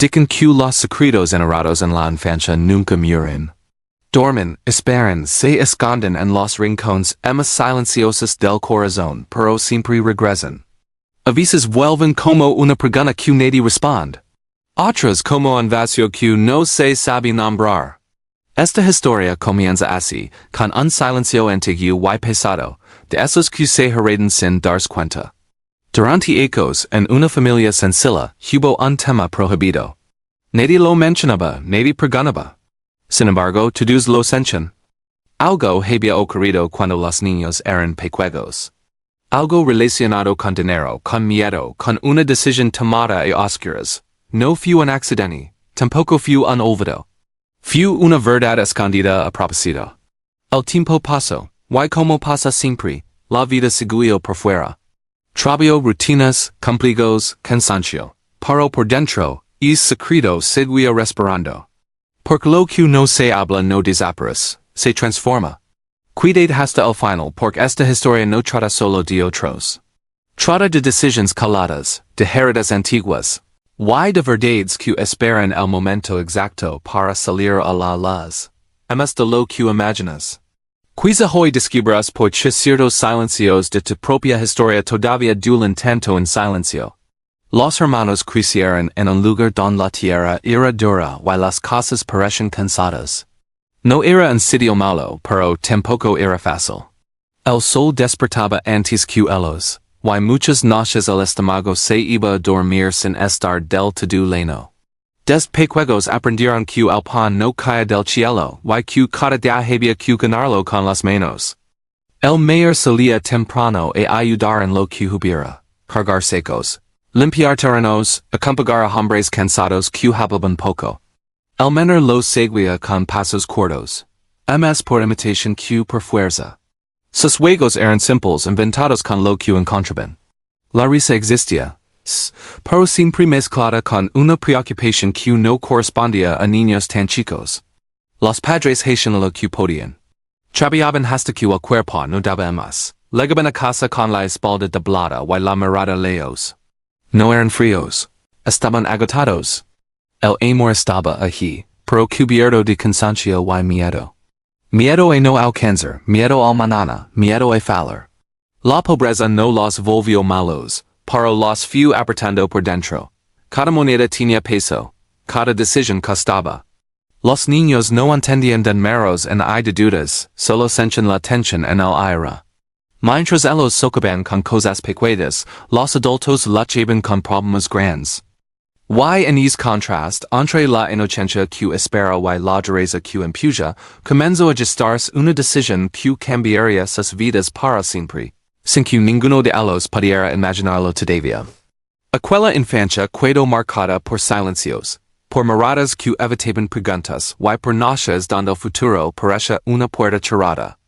Dicken que los secretos enterrados en la infancia nunca mueren. Dormen, esperan, se esconden en los rincones más silenciosos del corazón, pero siempre regresan. A veces vuelven como una pregunta que nadie responde. Otras como un vacío que no se sabe nombrar. Esta historia comienza así, con un silencio antiguo y pesado, de esos que se hereden sin darse cuenta. Durante ecos en una familia sencilla, hubo un tema prohibido. Nadie lo mencionaba, nadie preguntaba. Sin embargo, todos lo sentían. Algo había ocurrido cuando los niños eran pequeños. Algo relacionado con dinero, con miedo, con una decisión tomada a oscuras. No fue un accidente, tampoco fue un olvido. Fue una verdad escondida a propósito. El tiempo pasó, y como pasa siempre, la vida siguió por fuera. Trabajo, rutinas, cumplingos, cansancio. Pero por dentro, el secreto seguía respirando. Porque lo que no se habla no desaparece, se transforma. Cuidad hasta el final porque esta historia no trata solo de otros. Trata de decisiones caladas, de heridas antiguas. Y de verdades que esperan el momento exacto para salir a la luz. Además de lo que imaginas. Quizá hoy descubras por ciertos silencios de tu propia historia todavía duelen tanto en silencio. Los hermanos crecieron en un lugar donde la tierra era dura y las cosas parecen cansadas. No era un sitio malo, pero tampoco era fácil. El sol despertaba antes que ellos, y muchas noches el estómago se iba a dormir sin estar del todo lleno. Des pequeños aprendieron que el pan no cae del cielo, y que cada día había que ganarlo con las manos. El mayor salía temprano a ayudar en lo que hubiera, cargar secos, limpiar terrenos, acompañar a hombres cansados que hablaban poco. El menor los seguía con pasos cortos. Más por imitación que por fuerza. Sus juegos eran simples inventados con lo que encontraban. La risa existía, pero siempre mezclada con una preocupación que no correspondía a niños tan chicos. Los padres hacían lo que podían. Trabajaban hasta que el cuerpo no daba más. Llegaban a casa con la espalda doblada y la mirada lejos. No eran fríos. Estaban agotados. El amor estaba allí, pero cubierto de cansancio y miedo. Miedo a no alcanzar, miedo al mañana, miedo a fallar. La pobreza no los volvió malos, pero los fue apretando por dentro. Cada moneda tenía peso, cada decisión costaba. Los niños no entendían de números en de dudas, solo sentían la tensión en el aire. Mientras ellos socaban con cosas pequeñas, los adultos luchaban con problemas grandes. Y en ese contrast, entre la inocencia que espera y la dureza que empuja, comenzó a gestarse una decisión que cambiaría sus vidas para siempre, sin que ninguno de ellos pudiera imaginarlo todavía. Aquella infancia quedó marcada por silencios, por miradas que evitaban preguntas y por noches donde el futuro parecía una puerta cerrada.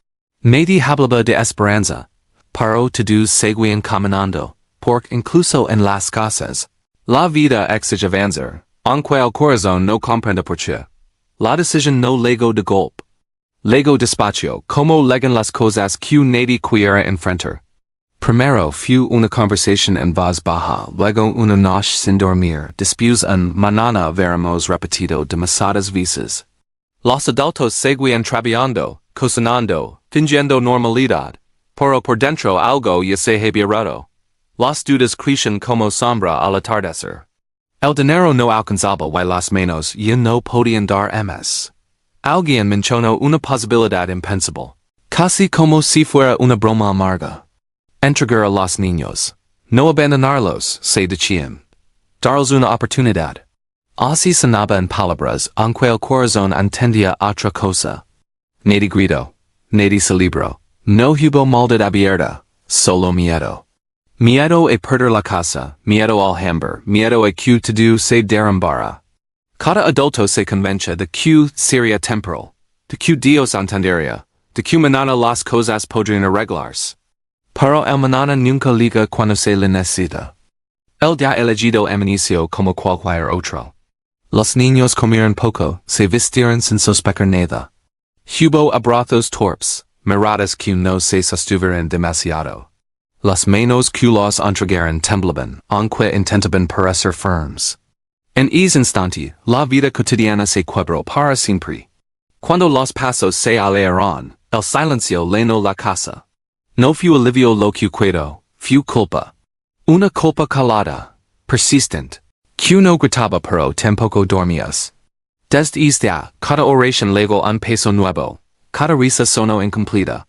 Nadie hablaba de esperanza, pero todos seguían caminando, porque incluso en las casas, la vida exige avanzar, aunque el corazón no comprende por qué. La decisión no llegó de golpe. Llegó despacio, como llegan las cosas que nadie quiere enfrentar. Primero fue una conversación en voz baja, luego una noche sin dormir, después un mañana veremos repetido demasiadas veces. Los adultos seguían trabajando, cocinando, fingiendo normalidad, pero por dentro algo ya se había roto. Las dudas crecían como sombra al atardecer. El dinero no alcanzaba y las manos ya no podían dar más. Alguien mencionó una posibilidad impensable, casi como si fuera una broma amarga. Entregar a los niños. No abandonarlos, se decían. Darles una oportunidad. Así sonaba en palabras, aunque el corazón entendía otra cosa. Nadie gritó. Nadie celebró. No hubo maldad abierta, solo miedo. Miedo a perder la casa, miedo al hambre, miedo a que todo se derrumbara. Cada adulto se convenció de que sería temporal, de que Dios entendería, de que mañana las cosas podrían arreglarse. Pero el mañana nunca llega cuando se le necesita. El día elegido amaneció como cualquier otro. Los niños comieron poco, se vistieron sin sospechar nada. Hubo abrazos torpes, miradas que no se sostuvieron demasiado. Las manos que los entregaron temblaban, aunque intentaban parecer firmes. En ese instante, la vida cotidiana se quebró para siempre. Cuando los pasos se alejaron, el silencio llenó la casa. No fu alivio lo que quedó, fu culpa. Una culpa calada, persistent. Que no gritaba pero tampoco dormías. Desde ese día, cada oración legó un peso nuevo, cada risa sonó incompleta.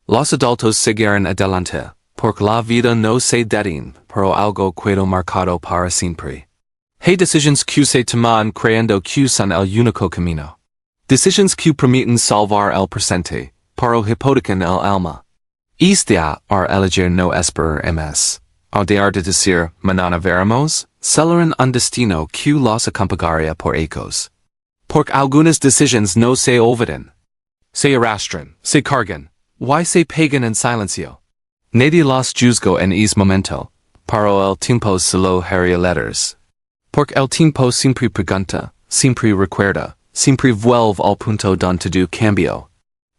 Los adultos siguieron adelante, porque la vida no se detiene, pero algo quedó marcado para siempre. Hay decisions que se toman creyendo que son el único camino. Decisions que permiten salvar el presente, pero hipotecan el alma. Este día, elegir no esperar más. Al dejar de decir, mañana veremos, celebran un destino que los acompañaría por ecos. Porque algunas decisions no se olvidan. Se arrastran, se cargan, y se pegan en silencio. Nadie los juzgó en ese momento, pero el tiempo solo haría letters. Porque el tiempo siempre pregunta, siempre recuerda, siempre vuelve al punto donde todo cambio.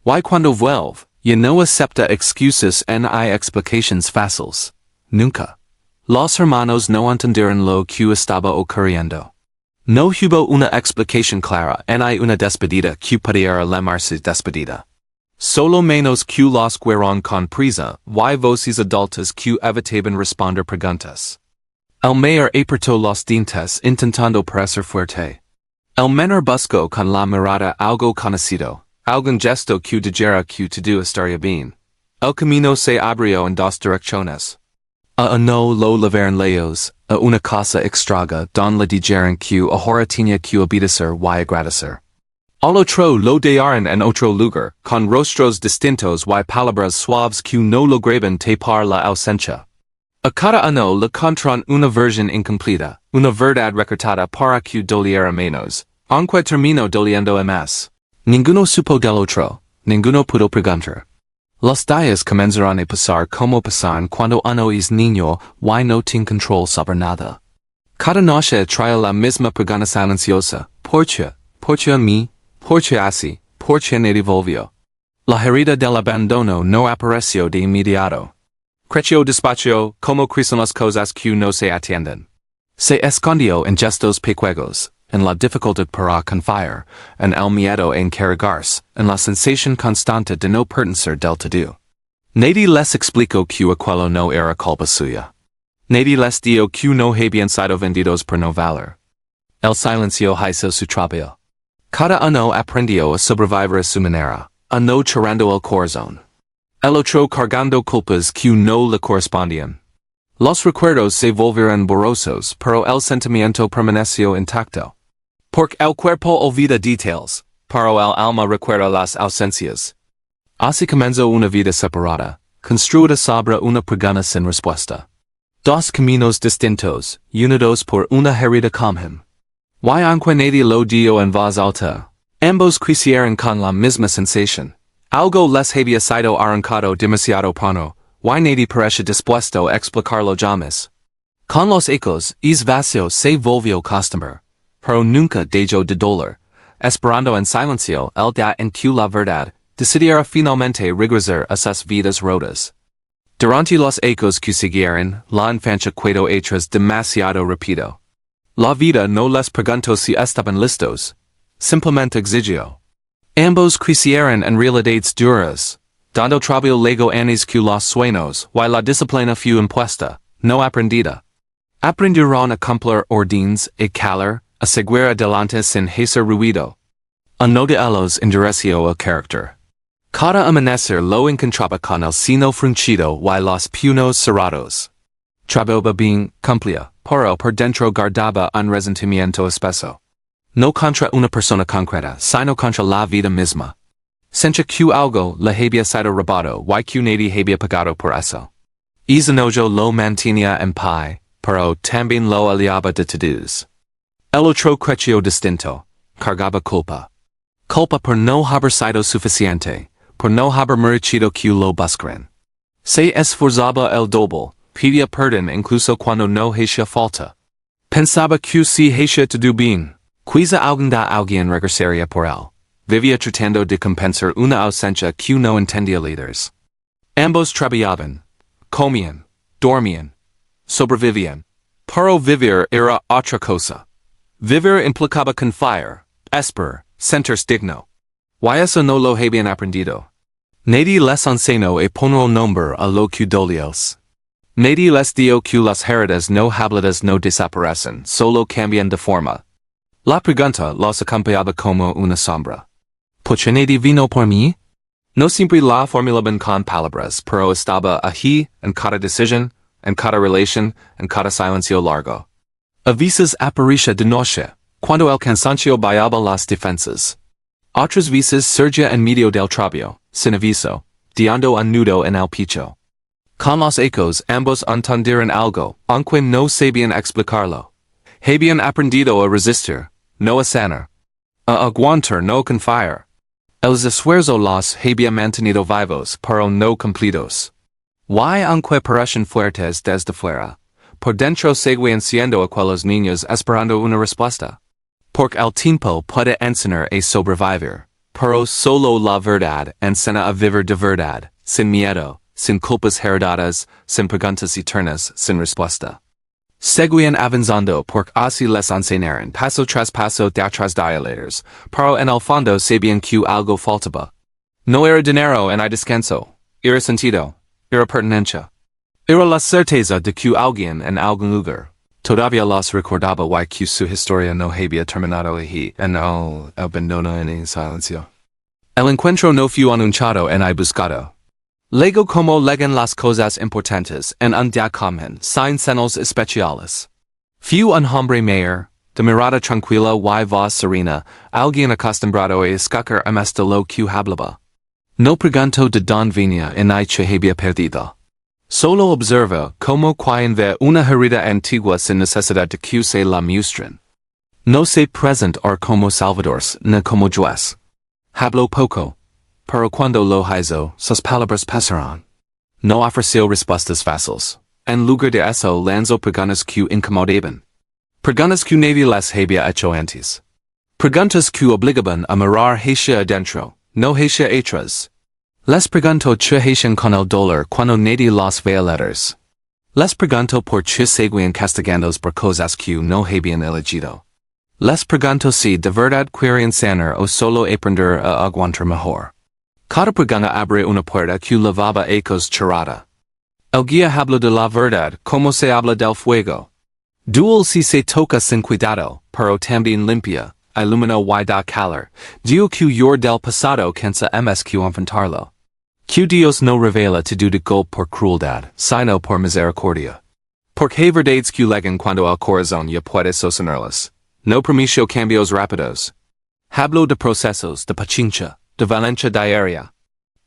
Y cuando vuelve, ya no acepta excusas ni explicaciones fáciles. Nunca. Los hermanos no entendieron lo que estaba ocurriendo. No hubo una explicación clara ni una despedida que pudiera llamarse despedida. Solo menos que los guerron con prisa y voces adultas que evitaban responder preguntas. El mayor apretó los dientes intentando parecer fuerte. El menor buscó con la mirada algo conocido, algún gesto que dijera que todo estaría bien. El camino se abrió en dos direcciones. A uno lo llevaron lejos, a una casa extraña donde le dijeron que ahora tenía que obedecer y agradecer. Al otro lo dejaron en otro lugar, con rostros distintos y palabras suaves que no lograban tapar la ausencia. A cada uno le encontraron una versión incompleta, una verdad recortada para que doliera menos, aunque terminó doliendo más. Ninguno supo del otro, ninguno pudo preguntar. Los días comenzaron a pasar como pasan cuando uno es niño y no tiene control sobre nada. Cada noche trae la misma pregunta silenciosa, ¿por qué a mí? ¿Por qué así? ¿Por qué nadie volvió? La herida del abandono no apareció de inmediato. Creció despacio, como crecen las cosas que no se atienden. Se escondió en gestos pequeños, en la dificultad para confiar, en el miedo a encargarse, en la sensación constante de no pertenecer del todo. Nadie les explicó que aquello no era culpa suya. Nadie les dijo que no habían sido vendidos por no valer. El silencio hizo su trabajo. Cada uno aprendió a sobrevivir a su manera, a no chorando el corazón. El otro cargando culpas que no le correspondían. Los recuerdos se volvieron borrosos, pero el sentimiento permaneció intacto. Porque el cuerpo olvida details, pero el alma recuerda las ausencias. Así comenzó una vida separada, construida sobre una pregunta sin respuesta. Dos caminos distintos, unidos por una herida común. Y aunque nadie lo dijo en voz alta, ambos crecieron con la misma sensación. Algo les había sido arrancado demasiado pronto, y nadie parecía dispuesto a explicarlo jamás. Con los ecos, es vacío se volvió costumbre, pero nunca dejó de doler, esperando en silencio el día en que la verdad decidiera finalmente regresar a sus vidas rotas. Durante los ecos que siguieron, la infancia quedó atrás demasiado rápido. La vida no les preguntó si estaban listos, simplemente exigió. Ambos crecieron en realidades duras, dando trabajo luego años que los sueños y la disciplina fue impuesta, no aprendida. Aprendieron a cumplir órdenes, a calar, a seguir adelante sin hacer ruido. Uno de ellos endureció el carácter. Cada amanecer lo encontraba con el seno fruncido y los puños cerrados. Trabajaba bien, cumplía, pero por dentro guardaba un resentimiento espeso. No contra una persona concreta, sino contra la vida misma. Sentía que algo le había sido robado y que nadie había pagado por eso. Ese enojo lo mantenía en paz, pero también lo aliaba de todos. El otro creció distinto, cargaba culpa. Culpa por no haber sido suficiente, por no haber merecido que lo buscaran. Se esforzaba el doble, pedía perdón incluso cuando no hacía falta. Pensaba que si hacía todo bien, quizá algún día alguien regresaría por él. Vivía tratando de compensar una ausencia que no entendía líderes. Ambos trabajaban, comían, dormían, sobrevivían, pero vivir era otra cosa. Vivir implicaba confiar, esper, sentirse digno. Y eso no lo habían aprendido. Nadie les enseñó a poner nombre a lo que dolios. Nadie les dio que las heridas no habladas no desaparecen, solo cambian de forma. La pregunta los acompañaba como una sombra. ¿Por qué nadie vino por mí? No siempre la formulaban con palabras, pero estaba allí en cada decisión, en cada relación, en cada silencio largo. A veces aparecía de noche, cuando el cansancio vallaba las defensas. Otras veces surgía en medio del trabajo, sin aviso, dando un nudo en el pecho. Con los ecos ambos entendieron algo, aunque no sabían explicarlo. Habían aprendido a resistir, no a sanar. A aguantar, no confiar. Els esfuerzo los había mantenido vivos, pero no completos. Y aunque parecen fuertes desde fuera, por dentro seguían siendo aquellos niños esperando una respuesta. Porque el tiempo puede enseñar a sobrevivir, pero solo la verdad enseña a vivir de verdad, sin miedo, sin culpas heredadas, sin preguntas eternas, sin respuesta. Seguían avanzando porque así les enseñaron paso tras paso detrás de ellos, pero en el fondo sabían que algo faltaba. No era dinero en el descanso, era sentido, era pertenencia. Era la certeza de que alguien en algún lugar todavía los recordaba y que su historia no había terminado allí en el abandono en el silencio. El encuentro no fue anunciado en el buscado. Luego como legan las cosas importantes en un día común, sin señales especiales. Fue un hombre mayor, de mirada tranquila y voz serena, alguien acostumbrado a escuchar más de lo que hablaba. No preguntó de dónde venía en el que había perdido. Solo observa como quien ve una herida antigua sin necesidad de que se la muestren. No se presentó como salvadores ni como juez. Habló poco, pero cuando lo hizo, sus palabras pesaron. No ofreció respuestas fáciles. En lugar de eso lanzó preguntas que incomodaban. Preguntas que nadie les había hecho antes. Preguntas que obligaban a mirar hacia adentro, no hacia atrás. Les preguntó qué hacían con el dolor cuando nadie los veía letters. Les preguntó por qué seguían castigados por cosas que no habían elegido. Les preguntó si de verdad querían sanar o solo aprender a aguantar mejor. Cada pregunta abre una puerta que lavaba ecos charada. El guía habló de la verdad como se habla del fuego. Dual si se toca sin cuidado, pero también limpia, ilumina y da calor. Dio que yor del pasado cansa ms que enfrentarlo. Que Dios no revela te de golpe por crueldad, sino por misericordia. Porque hay verdades que legan cuando el corazón ya puede sostenerlas. No permitió cambios rápidos. Hablo de procesos de paciencia, de valencia diaria.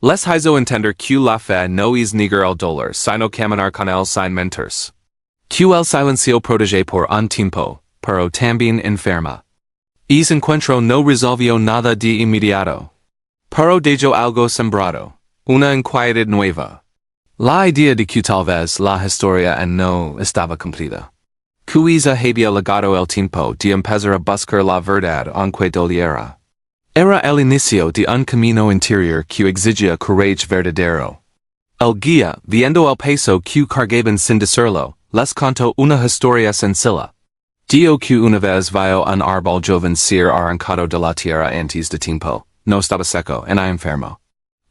Les hizo entender que la fe no es negar el dolor, sino caminar con él sin mentirse. Que el silencio protege por un tiempo, pero también enferma. Es encuentro no resolvió nada de inmediato. Pero dejó algo sembrado, una inquietud nueva. La idea de que tal vez la historia no estaba completa. Cuiza había legado el tiempo de empezar a buscar la verdad aunque doliera. Era el inicio de un camino interior que exigía courage verdadero. El guía, viendo el peso que cargaban sin decirlo, les contó una historia sencilla. Dio que una vez vio un árbol joven ser arrancado de la tierra antes de tiempo, no estaba seco, y enfermo.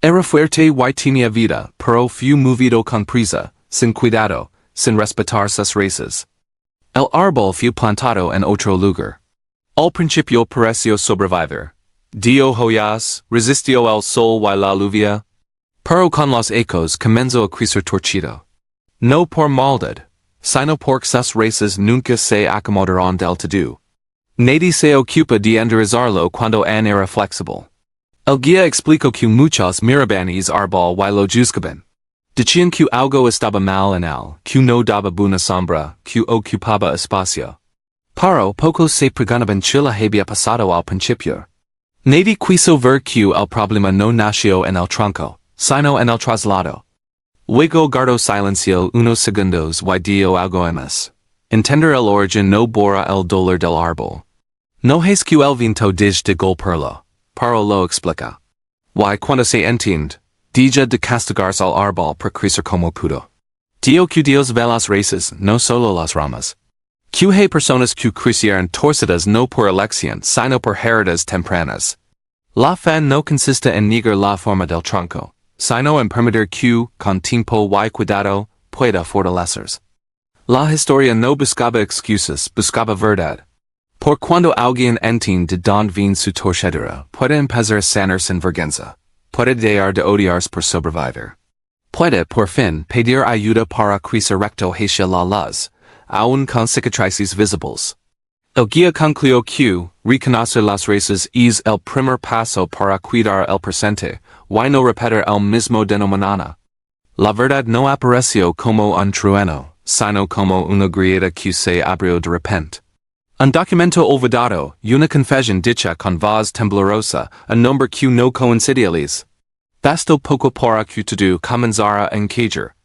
Era fuerte y tenía vida, pero fue movido con prisa, sin cuidado, sin respetar sus raíces. El árbol fue plantado en otro lugar. Al principio pareció sobrevivir. Dio hoyas, resistió el sol y la lluvia. Pero con los ecos comenzó a crecer torcido. No por maldad, sino porque sus raíces nunca se acomodaron del todo. Nadie se ocupa de enderezarlo cuando era flexible. El guía explicó que muchos miraban ese árbol y lo juzgaban. Decían que algo estaba mal en él, que no daba buena sombra, que ocupaba espacio. Pero pocos se preguntaban si la había pasado al principio. Nadie quiso ver que el problema no nació en el tronco, sino en el traslado. Luego guardó silencio unos segundos y dio algo más. Entender el origen no borra el dolor del árbol. No es que el viento deje de golpearlo, pero lo explica. Y cuando se entiende, deja de castigarse al árbol por crecer como pudo. Dio que Dios ve las raíces, no solo las ramas. Que hay personas que quisieran torcidas no por elección, sino por heridas tempranas. La fe no consiste en negar la forma del tronco, sino en permitir que, con tiempo y cuidado, pueda fortalecerse. La historia no buscaba excusas, buscaba verdad. Por cuando alguien entiende de dónde viene su torcedura, puede empezar a sanar sin vergüenza. Puede dejar de odiarse por sobrevivir. Puede, por fin, pedir ayuda para crecer recto hacia la luz, aun con cicatrices visibles. El guía concluyó que, reconocer las raíces es el primer paso para cuidar el presente, y no repetir el mismo de mañana. La verdad no apareció como un trueno, sino como una grieta que se abrió de repente. Un documento olvidado, una confesión dicha con voz temblorosa, un nombre que no coincidiales. Bastó poco para que todo comenzara a encajar.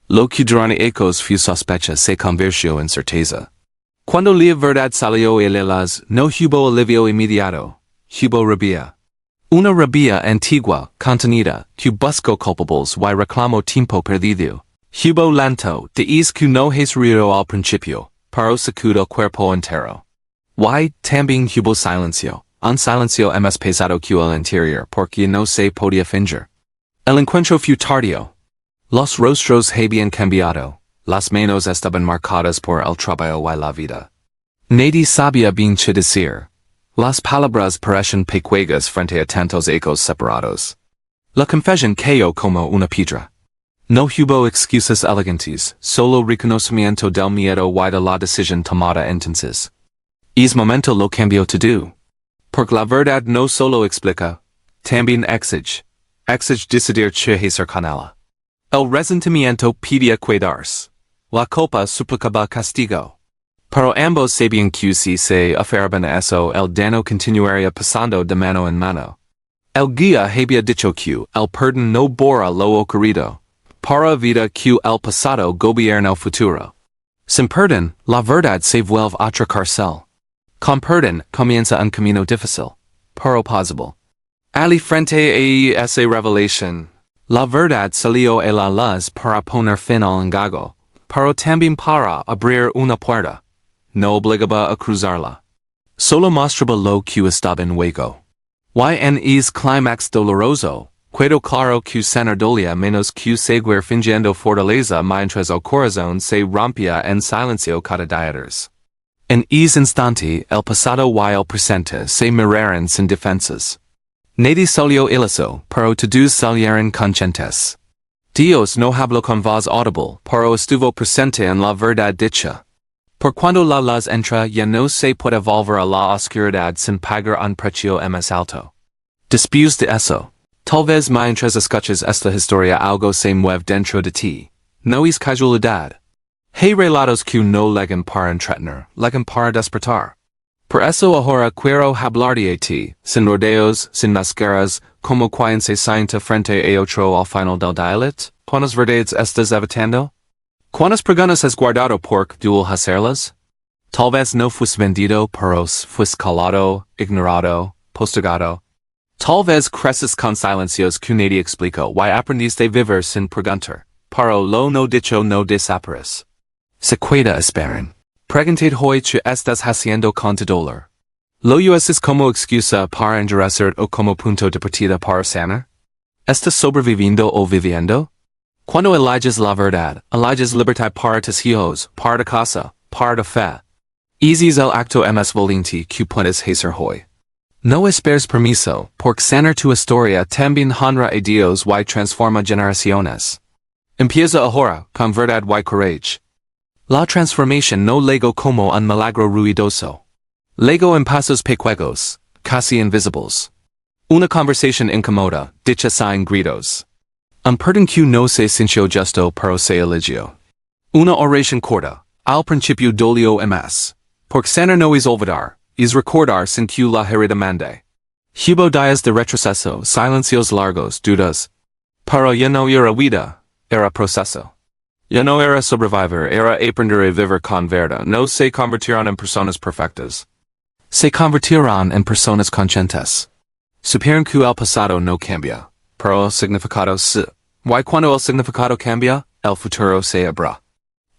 Lo que durante ecos fue sospecha se convirtió en certeza. Cuando la verdad salió a la luz, no hubo alivio inmediato, hubo rabia. Una rabia antigua, contenida, que buscó culpables y reclamó tiempo perdido. Hubo lento, de es que no es ruido al principio, pero sacudo el cuerpo entero. Y también hubo silencio, un silencio más pesado que el interior porque no se podía fingir. El encuentro fue tardío. Los rostros habían cambiado, las manos estaban marcadas por el trabajo y la vida. Nadie sabía bien qué decir. Las palabras parecían pequeñas frente a tantos ecos separados. La confesión cayó como una piedra. No hubo excusas elegantes, solo reconocimiento del miedo y de la decisión tomada entonces. Es momento lo cambió todo. Porque la verdad no solo explica, también exige decidir qué hacer con ella. El resentimiento pedía cuidarse. La culpa suplicaba castigo. Pero ambos sabían que si se aferraban a eso el daño continuaría pasando de mano en mano. El guía había dicho que el perdón no borra lo ocurrido, para vida que el pasado gobierna el futuro. Sin perdón, la verdad se vuelve otra cárcel. Con perdón comienza un camino difícil, pero posible. Ali frente a esa revelación, la verdad salió a la luz para poner fin al engaño, pero también para abrir una puerta. No obligaba a cruzarla. Solo mostraba lo que estaba en juego. Y en es clímax doloroso, quedó claro que sanar dolía menos que seguir fingiendo fortaleza mientras el corazón se rompía en silencio cada días. En ese instante, el pasado y el presente se miraron sin defensas. Nadie salió ileso, pero todos salieron conscientes. Dios no habló con voz audible, pero estuvo presente en la verdad dicha. Por cuando la luz entra ya no se puede volver a la oscuridad sin pagar un precio más alto. Después de eso, tal vez mientras escuchas esta historia algo se mueve dentro de ti. No es casualidad. Hay relatos que no llegan para entretener, llegan para despertar. Por eso ahora quiero hablar de ti, sin rodeos, sin máscaras, como quien se sienta frente a otro al final del dialet. ¿Cuántas verdades estás evitando? ¿Cuántas preguntas has guardado por dual hacerlas? Tal vez no fuiste vendido, pero fuiste calado, ignorado, postergado. Tal vez creces con silencios que nadie explicó y aprendiste a vivir sin preguntar, pero lo no dicho no desaparece. Secreto esperan. Pregunted hoy que estás haciendo con tu dolor. ¿Lo uses como excusa para endurecer o como punto de partida para sanar? ¿Estás sobreviviendo o viviendo? Cuando eliges la verdad, eliges libertad para tus hijos, para tu casa, para tu fe. Ese es el acto más valiente que puedes hacer hoy. No esperes permiso, porque sanar tu historia también honra a Dios y transforma generaciones. Empieza ahora, con verdad y courage. La transformación no llegó como un milagro ruidoso. Llegó en pasos pequeños, casi invisibles. Una conversación incómoda, dicha sin gritos. Un perdón que no se sintió justo pero se eligió. Una oración corta, al principio dolió más. Porque sanar no es olvidar, es recordar sin que la herida mande. Hubo días de retroceso, silencios largos, dudas. Pero ya no era vida, era proceso. Ya no era sobrevivir, era aprender a vivir con verdad, no se convirtieron en personas perfectas. Se convirtieron en personas conscientes. Supieron que el pasado no cambia, pero el significado sí. Y cuando el significado cambia, el futuro se abra.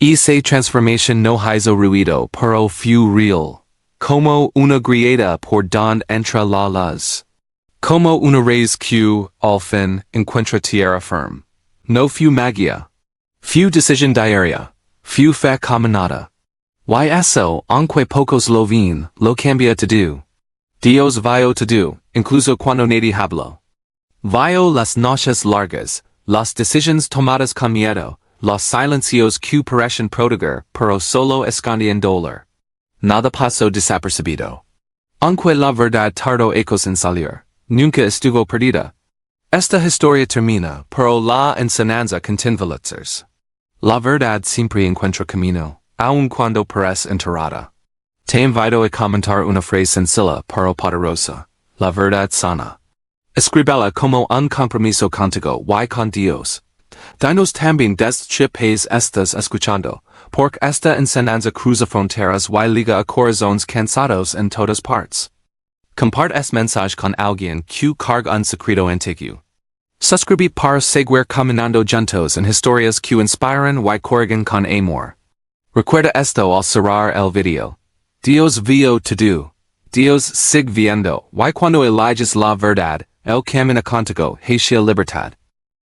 Ese transformación no hizo ruido pero fue real. Como una grieta por donde entra la luz. Como una raíz que, al fin, encuentra tierra firme. No fue magia. Fue decisión diaria. Fue fe caminata. Y eso, aunque pocos lo ven, lo cambia todo. Dios vio todo, incluso cuando nadie habló. Vio las noches largas, las decisiones tomadas con miedo, los silencios que parecen proteger, pero solo escondían dolor. Nada pasó desapercibido. Aunque la verdad tardó ecos en salir, nunca estuvo perdida. Esta historia termina, pero la enseñanza continúa. La verdad siempre encuentra camino, aun cuando parece enterrada. Te invito a comentar una frase sencilla pero poderosa. La verdad sana. Escríbela como un compromiso contigo y con Dios. Danos también des chips estás escuchando, porque esta enseñanza cruza fronteras y liga a corazones cansados en todas partes. Comparte este mensaje con alguien que carga un secreto antiguo. Suscribir para seguir caminando juntos en historias que inspiran y corrigen con amor. Recuerda esto al cerrar el video. Dios vio todo. Dios sigue viendo y cuando eliges la verdad, Él camina contigo hacia libertad.